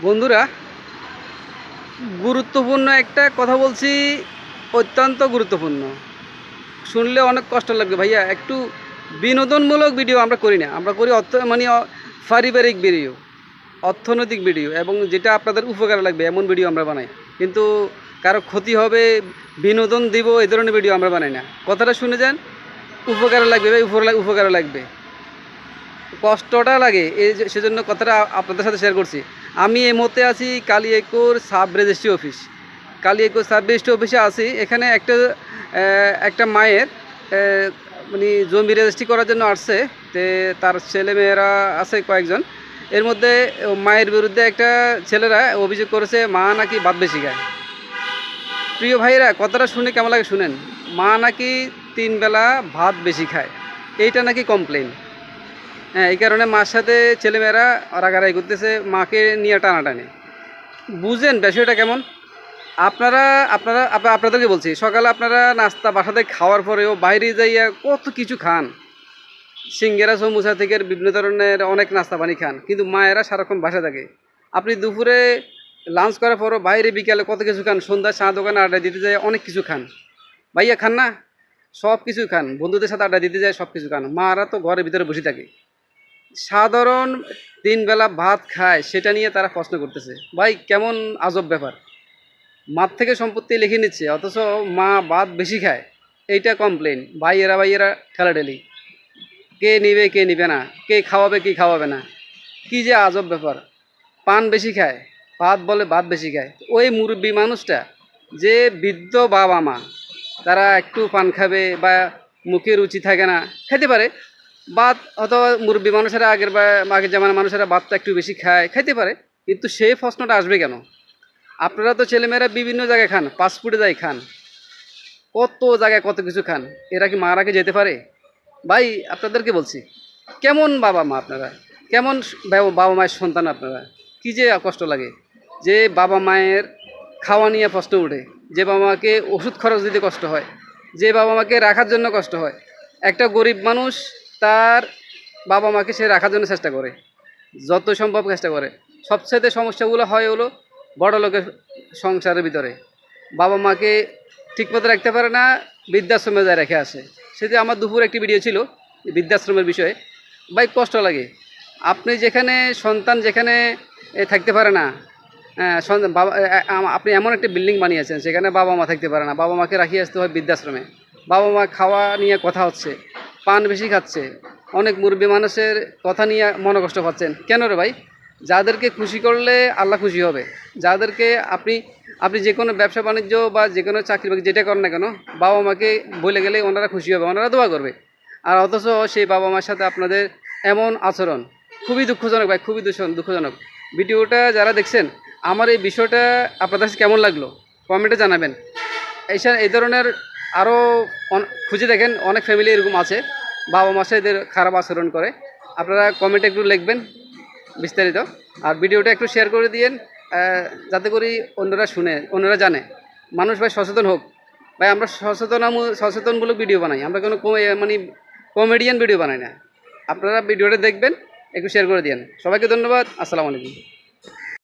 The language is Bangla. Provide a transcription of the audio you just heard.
বন্ধুরা, গুরুত্বপূর্ণ একটা কথা বলছি, অত্যন্ত গুরুত্বপূর্ণ। শুনলে অনেক কষ্ট লাগবে ভাইয়া। একটু বিনোদনমূলক ভিডিও আমরা করি না, আমরা করি পারিবারিক ভিডিও, অর্থনৈতিক ভিডিও এবং যেটা আপনাদের উপকার লাগবে এমন ভিডিও আমরা বানাই। কিন্তু কারো ক্ষতি হবে, বিনোদন দিব, এই ধরনের ভিডিও আমরা বানাই না। কথাটা শুনে যান, উপকার লাগবে ভাই, উপকার লাগবে, কষ্টটা লাগে, সেজন্য কথাটা আপনাদের সাথে শেয়ার করছি। আমি এই মুহূর্তে আছি Kaliakair sub registry office. Kaliakair sub registry অফিসে আছি। এখানে একটা মায়ের মানে জমি রেজিস্ট্রি করার জন্য আসছে। তার ছেলেমেয়েরা আছে কয়েকজন। এর মধ্যে মায়ের বিরুদ্ধে একটা ছেলেরা অভিযোগ করেছে মা নাকি ভাত বেশি খায়। প্রিয় ভাইরা, কথাটা শুনে কেমন লাগে শুনেন। মা নাকি 3 বেলা ভাত বেশি খায়, এইটা নাকি কমপ্লেন। হ্যাঁ, এই কারণে মার সাথে ছেলেমেয়েরা রাগারাগি করতেছে, মাকে নিয়ে টানাটানি। বুঝেন বিষয়টা কেমন। আপনাদেরকে বলছি, সকালে আপনারা নাস্তা বাসাতে খাওয়ার পরেও বাইরে যাইয়া কত কিছু খান, সিঙ্গারা সমুচা থেকে বিভিন্ন ধরনের অনেক নাস্তা পানি খান, কিন্তু মায়েরা সারাক্ষণ বাসা থাকে। আপনি দুপুরে লাঞ্চ করার পরও বাইরে বিকালে কত কিছু খান, সন্ধ্যায় চা দোকানে আড্ডা দিতে যায় অনেক কিছু খান। ভাইয়া খান না? সব কিছু খান, বন্ধুদের সাথে আড্ডা দিতে যায়, সব কিছু খান। মারা তো ঘরের ভিতরে বসে থাকে, সাধারণ 3 বেলা ভাত খায়, সেটা নিয়ে তারা প্রশ্ন করতেছে। ভাই কেমন আজব ব্যাপার। মার থেকে সম্পত্তি লিখে নিচ্ছে, অথচ মা ভাত বেশি খায়, এইটা কমপ্লেন। ভাইয়েরা ঠেলাঠেলি, কে নিবে কে নিবে না, কে খাওয়াবে কি খাওয়াবে না, কি যে আজব ব্যাপার। পান বেশি খায়, ভাত বেশি খায়। ওই মুরব্বী মানুষটা, যে বৃদ্ধ বাবা মা, তারা একটু পান খাবে বা মুখে রুচি থাকে না, খেতে পারে ভাত। হয়তো মুরব্বী মানুষেরা আগের জামানার মানুষেরা ভাতটা একটু বেশি খাইতে পারে, কিন্তু সেই প্রশ্নটা আসবে কেন? আপনারা তো ছেলেমেয়েরা বিভিন্ন জায়গায় খান, ফাস্টফুডে যাই খান, কত জায়গায় কত কিছু খান, এরা কি মারাকে যেতে পারে? ভাই আপনাদেরকে বলছি, কেমন বাবা মা আপনারা, কেমন বাবা মায়ের সন্তান আপনারা। কি যে কষ্ট লাগে যে বাবা মায়ের খাওয়া নিয়ে প্রশ্ন ওঠে, যে বাবা মাকে ওষুধ খরচ দিতে কষ্ট হয়, যে বাবা মাকে রাখার জন্য কষ্ট হয়। একটা গরিব মানুষ তার বাবা মাকে সে রাখার জন্য চেষ্টা করে, যত সম্ভব চেষ্টা করে। সবচেয়ে সমস্যাগুলো হয় হলো বড় লোকের সংসারের ভিতরে, বাবা মাকে ঠিকমতো রাখতে পারে না, বৃদ্ধাশ্রমে যায় রেখে আসে। সেটা আমার দুপুরে একটি ভিডিও ছিল বৃদ্ধাশ্রমের বিষয়ে। ভাই কষ্ট লাগে। আপনি যেখানে সন্তান যেখানে থাকতে পারে না, বাবা, আপনি এমন একটা বিল্ডিং বানিয়েছেন সেখানে বাবা মা থাকতে পারে না, বাবা মাকে রাখিয়ে আসতে হয় বৃদ্ধাশ্রমে। বাবা মা খাওয়া নিয়ে কথা হচ্ছে, পান বেশি খাচ্ছে, অনেক মুরব্বী মানুষের কথা নিয়ে মনোকষ্ট পাচ্ছেন। কেন রে ভাই? যাদেরকে খুশি করলে আল্লাহ খুশি হবে। যাদেরকে আপনি যে কোনো ব্যবসা বাণিজ্য বা যে কোনো চাকরি বাকরি যেটা করেন না কেন, বাবা মাকে বলে গেলে ওনারা খুশি হবে, ওনারা দোয়া করবে। আর অথচ সেই বাবা মার সাথে আপনাদের এমন আচরণ, খুবই দুঃখজনক ভাই, খুবই দুঃখজনক। ভিডিওটা যারা দেখছেন, আমার এই বিষয়টা আপনাদের কাছে কেমন লাগলো কমেন্টে জানাবেন। এই ধরনের আরও খুঁজে দেখেন, অনেক ফ্যামিলি এরকম আছে বাবা মার সাথে এদের খারাপ আচরণ করে। আপনারা কমেন্টে একটু লিখবেন বিস্তারিত, আর ভিডিওটা একটু শেয়ার করে দিয়েন, যাতে করি অন্যরা জানে। মানুষ ভাই সচেতন হোক। ভাই আমরা সচেতনমূলক ভিডিও বানাই, আমরা কোনো কমেডিয়ান ভিডিও বানাই না। আপনারা ভিডিওটা দেখবেন, একটু শেয়ার করে দিয়েন। সবাইকে ধন্যবাদ। আসসালামু আলাইকুম।